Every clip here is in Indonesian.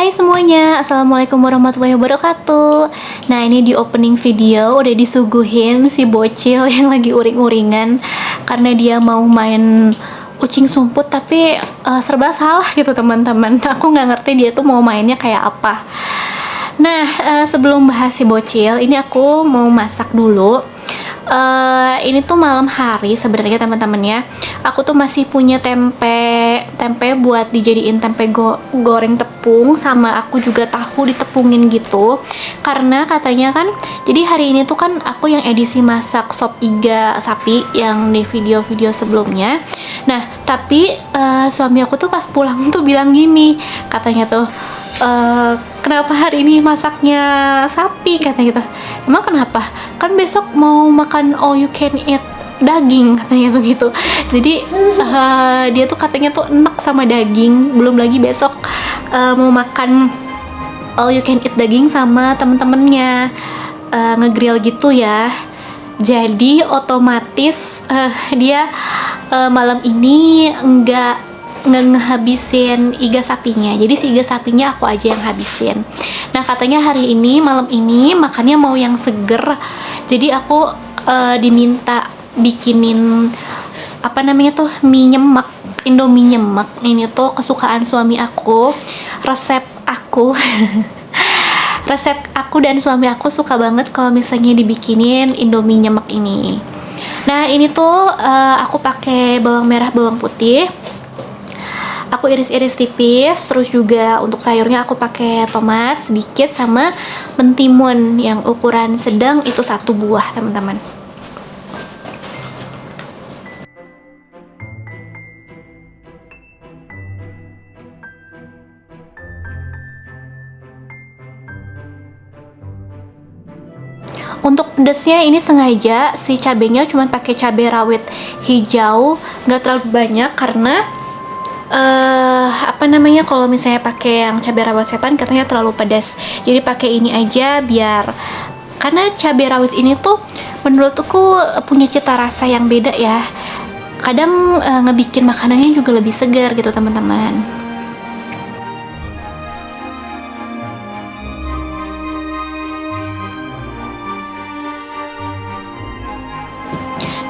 Hai semuanya, Assalamualaikum warahmatullahi wabarakatuh. Nah, ini di opening video udah disuguhin si bocil yang lagi uring-uringan karena dia mau main ucing sumput, tapi serba salah gitu teman-teman. Aku nggak ngerti dia tuh mau mainnya kayak apa. Nah, sebelum bahas si bocil, ini aku mau masak dulu. Ini tuh malam hari sebenarnya teman-teman ya. Aku tuh masih punya tempe buat dijadiin tempe goreng tepung, sama aku juga tahu ditepungin gitu. Karena katanya kan, jadi hari ini tuh kan aku yang edisi masak sop iga sapi yang di video-video sebelumnya. Nah, tapi suami aku tuh pas pulang tuh bilang gini, katanya tuh, kenapa hari ini masaknya sapi, katanya gitu. Emang kenapa? Kan besok mau makan all you can eat daging, katanya tuh gitu. Jadi dia tuh katanya tuh enak sama daging, belum lagi besok mau makan all you can eat daging sama temen-temennya, ngegrill gitu ya. Jadi otomatis dia malam ini nggak ngehabisin iga sapinya, jadi si iga sapinya aku aja yang habisin. Nah, katanya hari ini malam ini makannya mau yang seger, jadi aku diminta bikinin apa namanya tuh, mie nyemek, Indomie nyemek. Ini tuh kesukaan suami aku, resep aku resep aku dan suami aku suka banget kalau misalnya dibikinin Indomie nyemek ini. Nah, ini tuh aku pakai bawang merah, bawang putih, aku iris-iris tipis. Terus juga untuk sayurnya aku pakai tomat sedikit sama mentimun yang ukuran sedang itu 1 buah teman-teman. Untuk pedesnya ini sengaja si cabenya cuma pakai cabai rawit hijau, nggak terlalu banyak karena apa namanya, kalau misalnya pakai yang cabai rawit setan katanya terlalu pedas. Jadi pakai ini aja biar, karena cabai rawit ini tuh menurutku punya cita rasa yang beda ya. Kadang ngebikin makanannya juga lebih segar gitu teman-teman.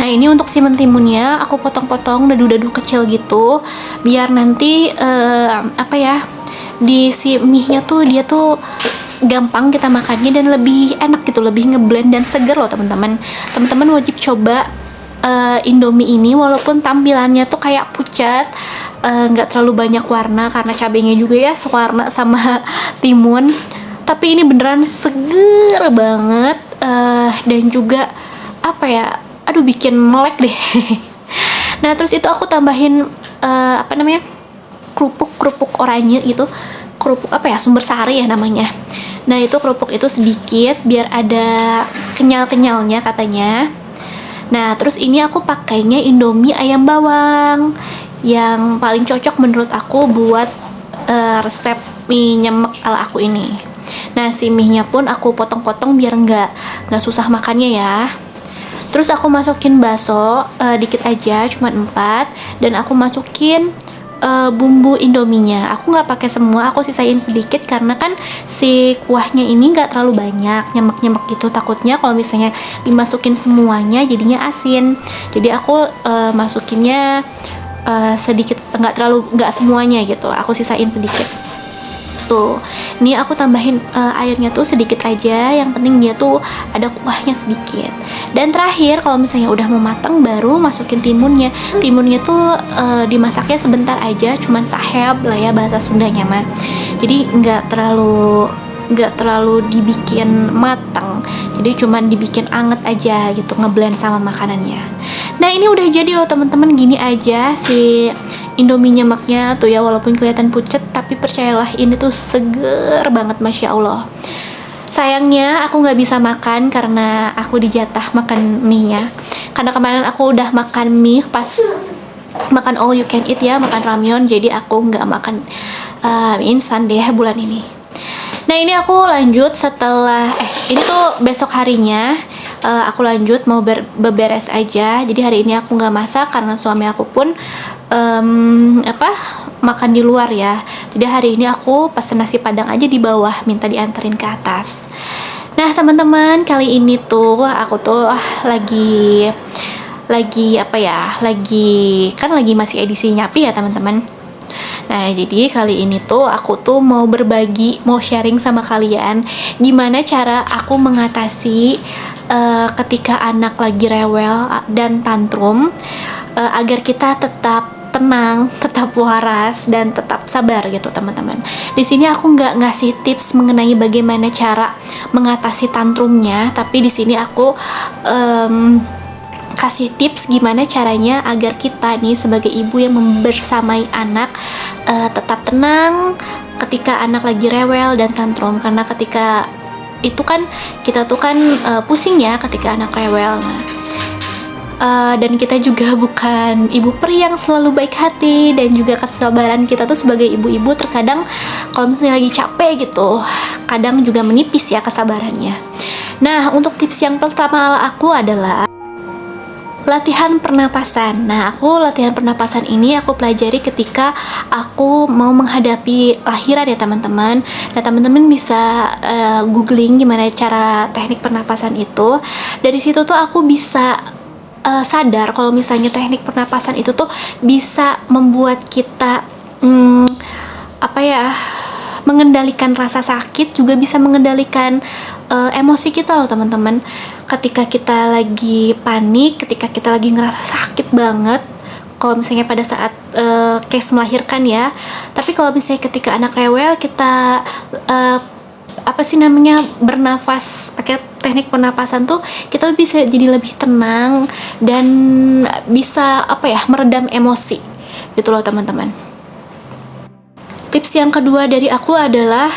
Nah, ini untuk si mentimunnya aku potong-potong dadu-dadu kecil gitu, biar nanti apa ya, di si mie-nya tuh dia tuh gampang kita makannya dan lebih enak gitu, lebih ngeblend dan seger loh teman-teman. Teman-teman wajib coba Indomie ini, walaupun tampilannya tuh kayak pucat, nggak terlalu banyak warna karena cabenya juga ya sewarna sama timun, tapi ini beneran seger banget, dan juga apa ya, aduh bikin melek deh. Nah, terus itu aku tambahin apa namanya, kerupuk oranye itu, kerupuk apa ya, sumber sari ya namanya. Nah, itu kerupuk itu sedikit biar ada kenyal-kenyalnya katanya. Nah, terus ini aku pakainya Indomie ayam bawang yang paling cocok menurut aku buat resep mie nyemek ala aku ini. Nah, si mie-nya pun aku potong-potong biar nggak susah makannya ya. Terus aku masukin bakso dikit aja, cuma 4, dan aku masukin bumbu Indominya. Aku nggak pakai semua, aku sisain sedikit karena kan si kuahnya ini nggak terlalu banyak, nyemek-nyemek gitu. Takutnya kalau misalnya dimasukin semuanya jadinya asin. Jadi aku masukinnya sedikit, nggak semuanya gitu. Aku sisain sedikit. Tuh, ini aku tambahin airnya tuh sedikit aja, yang penting dia tuh ada kuahnya sedikit. Dan terakhir kalau misalnya udah mau matang baru masukin timunnya. Timunnya tuh dimasaknya sebentar aja, cuman saheb lah ya bahasa Sundanya mah. Jadi nggak terlalu dibikin matang, jadi cuman dibikin anget aja gitu, ngeblend sama makanannya. Nah, ini udah jadi loh teman-teman, gini aja si Indomie nyemeknya tuh ya, walaupun kelihatan pucet tapi percayalah ini tuh seger banget, Masya Allah. Sayangnya aku nggak bisa makan karena aku dijatah makan mie nya, karena kemarin aku udah makan mie pas makan all you can eat ya, makan ramyeon, jadi aku nggak makan mie instan deh bulan ini. Nah, ini aku lanjut setelah ini tuh besok harinya aku lanjut mau beberes aja. Jadi hari ini aku nggak masak karena suami aku pun apa, makan di luar ya. Jadi hari ini aku pesen nasi padang aja di bawah, minta dianterin ke atas. Nah teman-teman, kali ini tuh aku tuh lagi apa ya, lagi masih edisi Nyapi ya teman-teman. Nah jadi kali ini tuh aku tuh mau berbagi, mau sharing sama kalian gimana cara aku mengatasi ketika anak lagi rewel dan tantrum, agar kita tetap tenang, tetap waras, dan tetap sabar gitu teman-teman. Di sini aku nggak ngasih tips mengenai bagaimana cara mengatasi tantrumnya, tapi di sini aku kasih tips gimana caranya agar kita nih sebagai ibu yang membersamai anak tetap tenang ketika anak lagi rewel dan tantrum, karena ketika itu kan kita tuh kan pusing ya ketika anak rewel. Dan kita juga bukan ibu peri yang selalu baik hati, dan juga kesabaran kita tuh sebagai ibu-ibu terkadang kalau misalnya lagi capek gitu kadang juga menipis ya kesabarannya. Nah untuk tips yang pertama aku adalah latihan pernapasan. Nah, aku latihan pernapasan ini aku pelajari ketika aku mau menghadapi lahiran ya teman-teman. Nah, teman-teman bisa googling gimana cara teknik pernapasan itu. Dari situ tuh aku bisa sadar kalau misalnya teknik pernapasan itu tuh bisa membuat kita apa ya, mengendalikan rasa sakit, juga bisa mengendalikan emosi kita loh teman-teman. Ketika kita lagi panik, ketika kita lagi ngerasa sakit banget, kalau misalnya pada saat case melahirkan ya. Tapi kalau misalnya ketika anak rewel, kita apa sih namanya, bernafas pakai teknik pernapasan tuh kita bisa jadi lebih tenang dan bisa apa ya, meredam emosi gitu loh teman-teman. Tips yang kedua dari aku adalah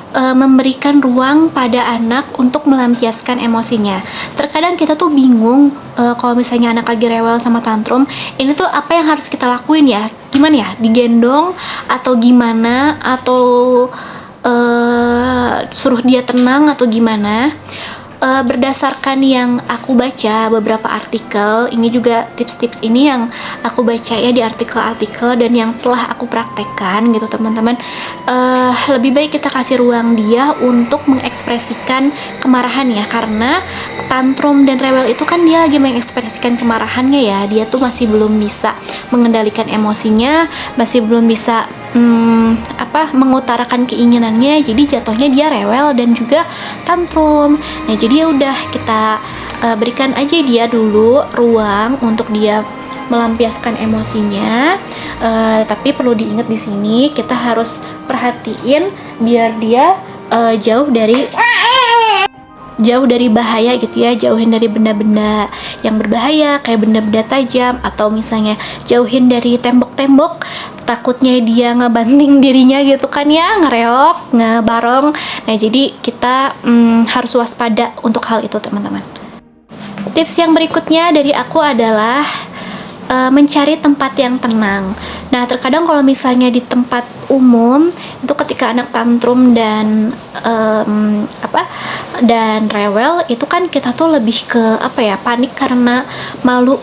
memberikan ruang pada anak untuk melampiaskan emosinya. Terkadang kita tuh bingung kalau misalnya anak lagi rewel sama tantrum, ini tuh apa yang harus kita lakuin ya? Gimana ya? Digendong atau gimana? Atau suruh dia tenang atau gimana? Berdasarkan yang aku baca beberapa artikel, ini juga tips-tips ini yang aku baca ya di artikel-artikel dan yang telah aku praktekkan gitu teman-teman. Lebih baik kita kasih ruang dia untuk mengekspresikan kemarahan ya, karena tantrum dan rewel itu kan dia lagi mengekspresikan kemarahannya ya, dia tuh masih belum bisa mengendalikan emosinya, masih belum bisa mengutarakan keinginannya, jadi jatuhnya dia rewel dan juga tantrum. Nah jadi ya udah, kita berikan aja dia dulu ruang untuk dia melampiaskan emosinya. Tapi perlu diingat di sini kita harus perhatiin biar dia jauh dari bahaya gitu ya, jauhin dari benda-benda yang berbahaya kayak benda-benda tajam, atau misalnya jauhin dari tembok-tembok, takutnya dia ngebanting dirinya gitu kan ya, ngereok, ngebarong. Nah jadi kita harus waspada untuk hal itu teman-teman. Tips yang berikutnya dari aku adalah mencari tempat yang tenang. Nah terkadang kalau misalnya di tempat umum itu ketika anak tantrum dan dan rewel itu kan kita tuh lebih ke panik karena malu,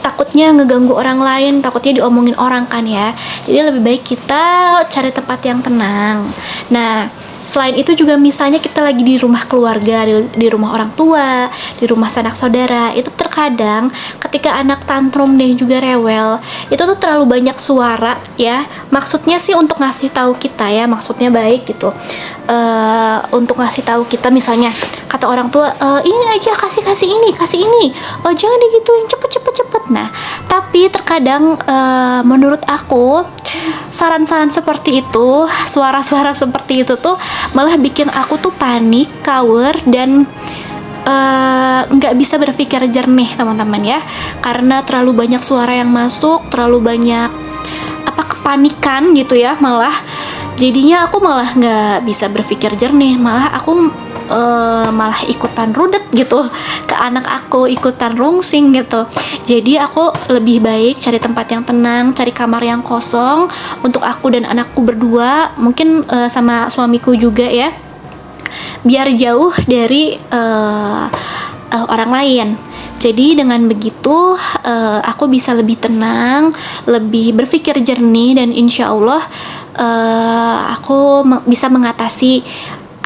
takutnya ngeganggu orang lain, takutnya diomongin orang kan ya. Jadi lebih baik kita cari tempat yang tenang. Nah selain itu juga misalnya kita lagi di rumah keluarga, di rumah orang tua, di rumah sanak saudara, itu terkadang ketika anak tantrum dan juga rewel itu tuh terlalu banyak suara ya. Maksudnya sih untuk ngasih tahu kita ya, maksudnya baik gitu, untuk ngasih tahu kita, misalnya kata orang tua, ini aja kasih ini, oh jangan digituin, cepet. Nah tapi terkadang menurut aku saran-saran seperti itu, suara-suara seperti itu tuh malah bikin aku tuh panik, kawur, dan nggak bisa berpikir jernih teman-teman ya, karena terlalu banyak suara yang masuk, terlalu banyak kepanikan gitu ya, malah jadinya aku malah nggak bisa berpikir jernih, malah aku malah ikutan rudet gitu ke anak aku, ikutan rungsing gitu. Jadi aku lebih baik cari tempat yang tenang, cari kamar yang kosong untuk aku dan anakku berdua, mungkin sama suamiku juga ya, biar jauh dari orang lain. Jadi dengan begitu aku bisa lebih tenang, lebih berpikir jernih, dan insya Allah aku bisa mengatasi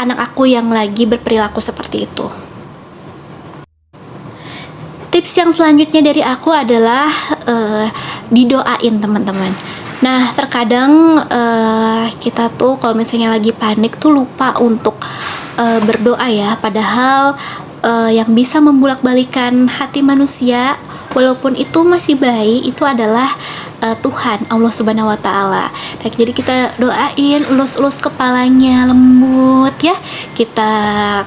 anak aku yang lagi berperilaku seperti itu. Tips yang selanjutnya dari aku adalah didoain teman-teman. Nah, terkadang kita tuh kalau misalnya lagi panik tuh lupa untuk berdoa ya. Padahal yang bisa membulak-balikan hati manusia, walaupun itu masih bayi, itu adalah Tuhan, Allah Subhanahu wa Ta'ala. Nah, jadi kita doain, elus-elus kepalanya, lembut ya. Kita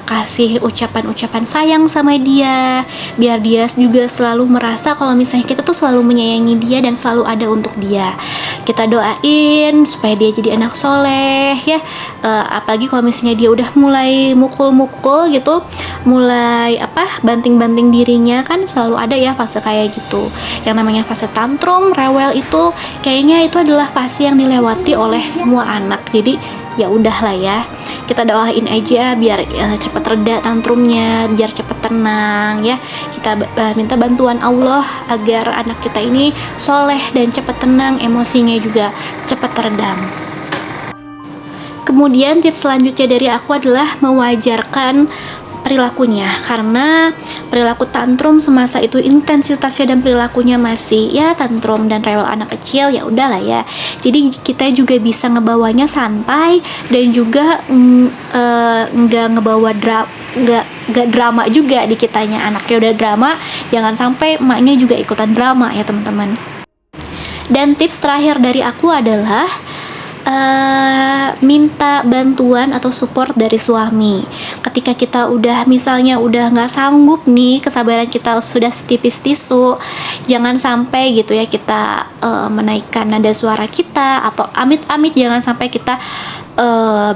kasih ucapan-ucapan sayang sama dia, biar dia juga selalu merasa kalau misalnya kita tuh selalu menyayangi dia dan selalu ada untuk dia. Kita doain supaya dia jadi anak soleh ya. Apalagi kalau misalnya dia udah mulai mukul-mukul gitu, mulai banting-banting dirinya, kan selalu ada ya fase kayak gitu. Yang namanya fase tantrum, rewel itu kayaknya itu adalah fase yang dilewati oleh semua anak. Jadi ya udahlah ya, kita doain aja biar cepat reda tantrumnya, biar cepat tenang ya. Kita minta bantuan Allah agar anak kita ini soleh dan cepat tenang, emosinya juga cepat teredam. Kemudian tips selanjutnya dari aku adalah mewajarkan perilakunya, karena perilaku tantrum semasa itu intensitasnya dan perilakunya masih ya tantrum dan rewel anak kecil, ya udahlah ya. Jadi kita juga bisa ngebawanya santai dan juga nggak ngebawa nggak drama juga di kitanya. Anaknya udah drama, jangan sampai emaknya juga ikutan drama ya teman-teman. Dan tips terakhir dari aku adalah minta bantuan atau support dari suami. Ketika kita udah misalnya udah nggak sanggup nih, kesabaran kita sudah setipis tisu, jangan sampai gitu ya kita menaikkan nada suara kita, atau amit-amit jangan sampai kita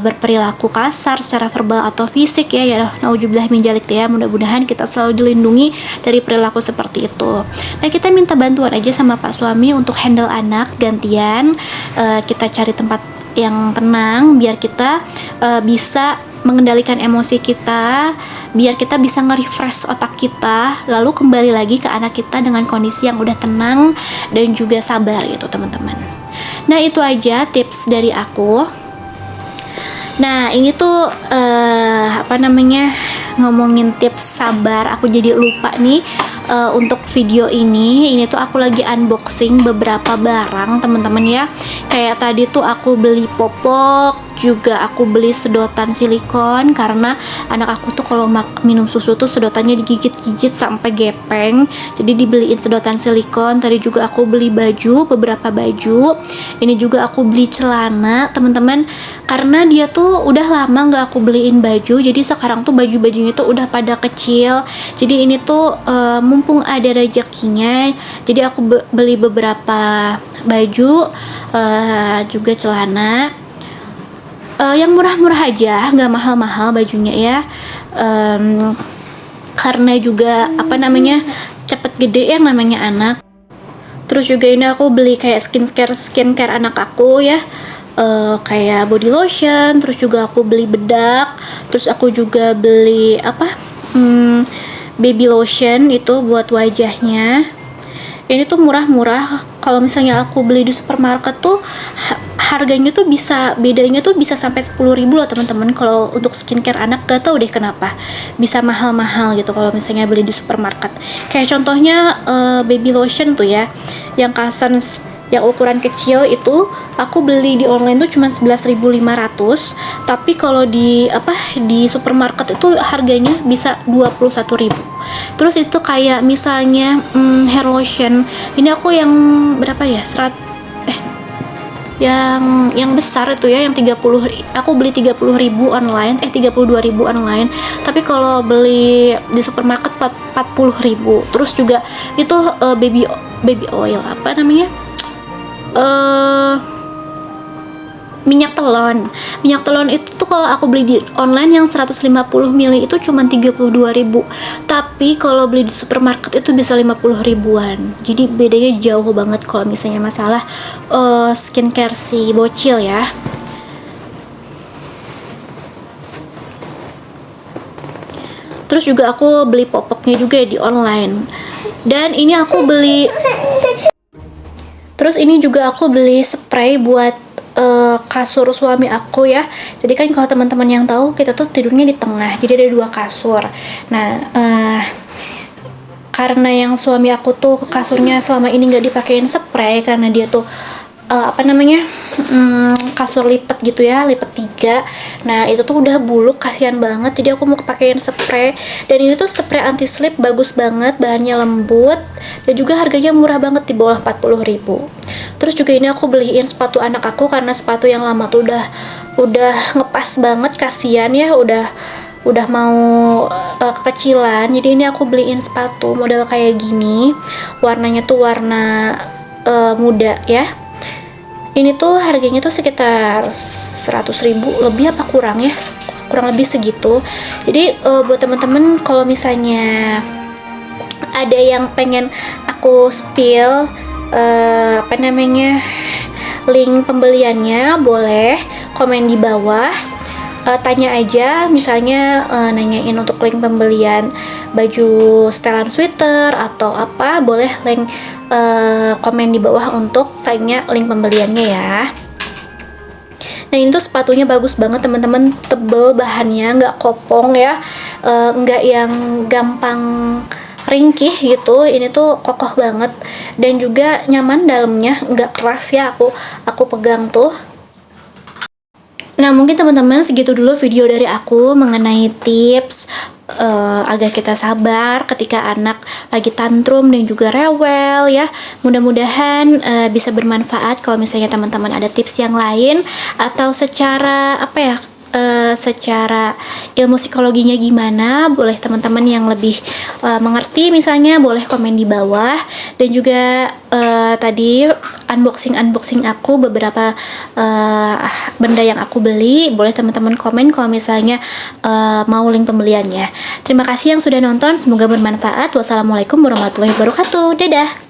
berperilaku kasar secara verbal atau fisik ya nauzubillah min dzalik ya. Mudah-mudahan kita selalu dilindungi dari perilaku seperti itu. Nah, kita minta bantuan aja sama Pak suami untuk handle anak gantian. Kita cari tempat yang tenang biar kita bisa mengendalikan emosi kita, biar kita bisa nge-refresh otak kita, lalu kembali lagi ke anak kita dengan kondisi yang udah tenang dan juga sabar gitu teman-teman. Nah, itu aja tips dari aku. Nah, ini tuh ngomongin tips sabar, aku jadi lupa nih. Untuk video ini tuh aku lagi unboxing beberapa barang teman-teman ya. Kayak tadi tuh aku beli popok, juga aku beli sedotan silikon karena anak aku tuh kalau minum susu tuh sedotannya digigit-gigit sampai gepeng. Jadi dibeliin sedotan silikon. Tadi juga aku beli beberapa baju. Ini juga aku beli celana teman-teman, karena dia tuh udah lama nggak aku beliin baju. Jadi sekarang tuh baju-bajunya tuh udah pada kecil. Jadi ini tuh mumpung ada rezekinya, jadi aku beli beberapa baju, juga celana. Yang murah-murah aja, nggak mahal-mahal bajunya ya. Karena juga cepet gede yang namanya anak. Terus juga ini aku beli kayak skincare anak aku ya, kayak body lotion. Terus juga aku beli bedak. Terus aku juga beli baby lotion itu buat wajahnya. Ini tuh murah-murah. Kalau misalnya aku beli di supermarket tuh harganya tuh bedanya tuh bisa sampai 10.000 loh teman-teman. Kalau untuk skincare anak gak tau deh kenapa bisa mahal-mahal gitu kalau misalnya beli di supermarket. Kayak contohnya baby lotion tuh ya, yang Kansans yang ukuran kecil itu aku beli di online tuh cuma 11.500, tapi kalau di supermarket itu harganya bisa 21.000. Terus itu kayak misalnya hair lotion, ini aku yang berapa ya, yang besar itu ya, yang 30, aku beli 30.000 online, 32.000 online, tapi kalau beli di supermarket 40.000. Terus juga itu baby oil, minyak telon itu tuh kalau aku beli di online yang 150 ml itu cuma 32.000, tapi kalau beli di supermarket itu bisa 50 ribuan. Jadi bedanya jauh banget kalau misalnya masalah skincare si bocil ya. Terus juga aku beli popoknya juga di online. Dan ini aku beli, terus ini juga aku beli spray buat kasur suami aku ya. Jadi kan kalau teman-teman yang tahu, kita tuh tidurnya di tengah, jadi ada 2 kasur. Nah, karena yang suami aku tuh kasurnya selama ini nggak dipakein spray karena dia tuh kasur lipat gitu ya, lipat 3. Nah itu tuh udah buluk, kasihan banget, jadi aku mau pakein spray. Dan ini tuh spray anti slip, bagus banget, bahannya lembut dan juga harganya murah banget, di bawah 40.000. Terus juga ini aku beliin sepatu anak aku karena sepatu yang lama tuh udah ngepas banget, kasihan ya, udah mau kekecilan. Jadi ini aku beliin sepatu model kayak gini, warnanya tuh warna muda ya. Ini tuh harganya tuh sekitar 100.000 lebih apa kurang ya, kurang lebih segitu. Jadi buat temen-temen kalau misalnya ada yang pengen aku spill link pembeliannya, boleh komen di bawah. Tanya aja, misalnya nanyain untuk link pembelian baju setelan sweater atau apa, boleh link komen di bawah untuk tanya link pembeliannya ya. Nah ini tuh sepatunya bagus banget teman-teman, tebel bahannya, nggak kopong ya, nggak yang gampang ringkih gitu. Ini tuh kokoh banget dan juga nyaman dalamnya, nggak keras ya, aku pegang tuh. Nah mungkin teman-teman segitu dulu video dari aku mengenai tips agar kita sabar ketika anak lagi tantrum dan juga rewel ya. Mudah-mudahan bisa bermanfaat. Kalau misalnya teman-teman ada tips yang lain atau secara secara ilmu psikologinya gimana, boleh teman-teman yang lebih mengerti misalnya boleh komen di bawah. Dan juga tadi unboxing aku beberapa benda yang aku beli, boleh teman-teman komen kalau misalnya mau link pembeliannya. Terima kasih yang sudah nonton, semoga bermanfaat. Wassalamualaikum warahmatullahi wabarakatuh. Dadah.